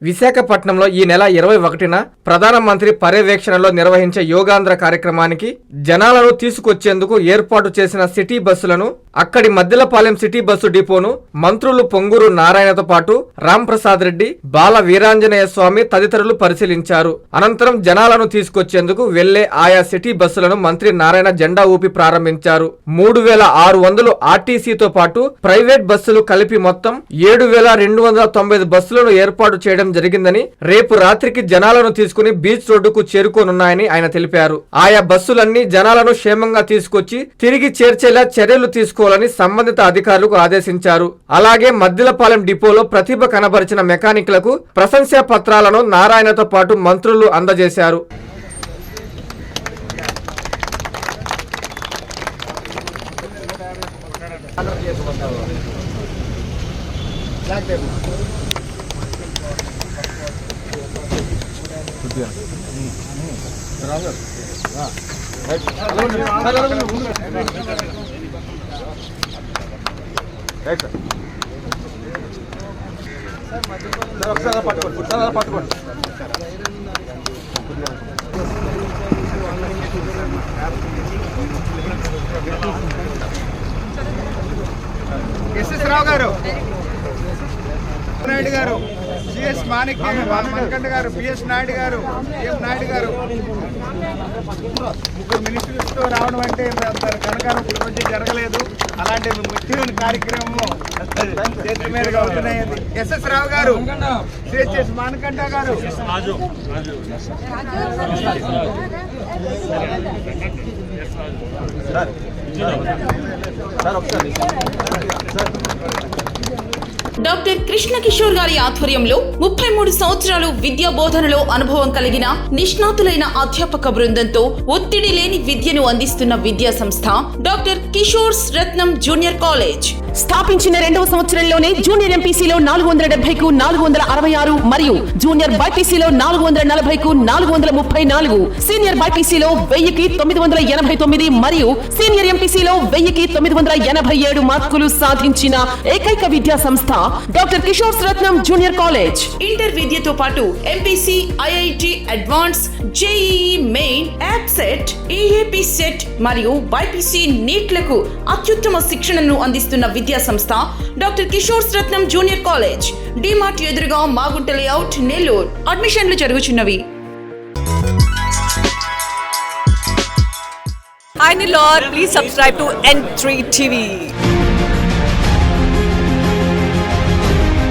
విశాఖపట్నంలో ఈ నెల 21న ప్రధానమంత్రి పర్యవేక్షణలో నిర్వహించే యోగాంధ్ర కార్యక్రమానికి జనాలను తీసుకొచ్చేందుకు ఏర్పాటు చేసిన సిటీ బస్సులను అక్కడి మద్దిలపాలెం సిటీ బస్సు డిపోను మంత్రులు పొంగూరు నారాయణతో పాటు రాంప్రసాద్ రెడ్డి, బాల వీరాంజనేయ స్వామి తదితరులు పరిశీలించారు. అనంతరం జనాలను తీసుకొచ్చేందుకు వెళ్లే ఆయా సిటీ బస్సులను మంత్రి నారాయణ జెండా ఊపి ప్రారంభించారు. 3600 ఆర్టీసీతో పాటు ప్రైవేట్ బస్సులు కలిపి మొత్తం 7295 బస్సులను ఏర్పాటు చేయడం జరిగిందని, రేపు రాత్రికి జనాలను తీసుకుని బీచ్ రోడ్డుకు చేరుకోనున్నాయని ఆయన తెలిపారు. ఆయా బస్సులన్నీ జనాలను క్షేమంగా తీసుకొచ్చి తిరిగి చేర్చేలా చర్యలు తీసుకోవాలని సంబంధిత అధికారులకు ఆదేశించారు. అలాగే మద్దిలపాలెం డిపోలో ప్రతిభ కనబరిచిన మెకానిక్లకు ప్రశంసా పత్రాలను నారాయణతో పాటు మంత్రులు అందజేశారు. ఎస్ఎస్ రావు గారు, నాయుడు గారు, సిఎస్ మణికంఠ గారు, పిఎస్ నాయుడు గారు, ఎం నాయుడు గారు, ముగ్గురు మినిస్టర్స్తో రావడం అంటే కనకాలం రోజు జరగలేదు. అలాంటి ముఖ్యమైన కార్యక్రమం చేతి మీదుగా అవుతున్నాయి. ఎస్ఎస్ రావు గారు, సిఎస్ మణికంఠ గారు, డాక్టర్ కృష్ణ కిషోర్ గారి ఆధ్వర్యంలో 33 సంవత్సరాలు విద్యా బోధనలో అనుభవం కలిగిన నిష్ణాతులైన అధ్యాపక బృందంతో ఒత్తిడి లేని విద్యను అందిస్తున్న విద్యా సంస్థ డాక్టర్ కిషోర్స్ రత్నం జూనియర్ కాలేజ్. స్థాపించిన 2వ సంవత్సరంలోనే జూనియర్ ఎంపీసీలో 470కు 466 మరియు జూనియర్ బైపీసీలో 440కు 434, సీనియర్ బైపీసీలో 1000కి 989 మరియు సీనియర్ ఎంపీసీలో 1000కి 987 మార్కులు సాధించిన ఏకైక విద్యా సంస్థ డాక్టర్ కిషోర్స్ రత్నం జూనియర్ కాలేజ్. ఇంటర్ విద్యతో పాటు MPC, IIT advance, JEE main, యాప్సెట్, EAP set మరియు బైపీసీ నీట్లకు అత్యుత్తమ శిక్షణను అందిస్తున్న విద్యా సంస్థ డాక్టర్ కిషోర్స్ రత్నం జూనియర్ కాలేజ్. డిమార్ట్ ఎదురుగా మాగుంట లేఅవుట్, నెల్లూరు. అడ్మిషన్లు జరుగుచున్నవి. Hi Nilor, please subscribe to N3 TV.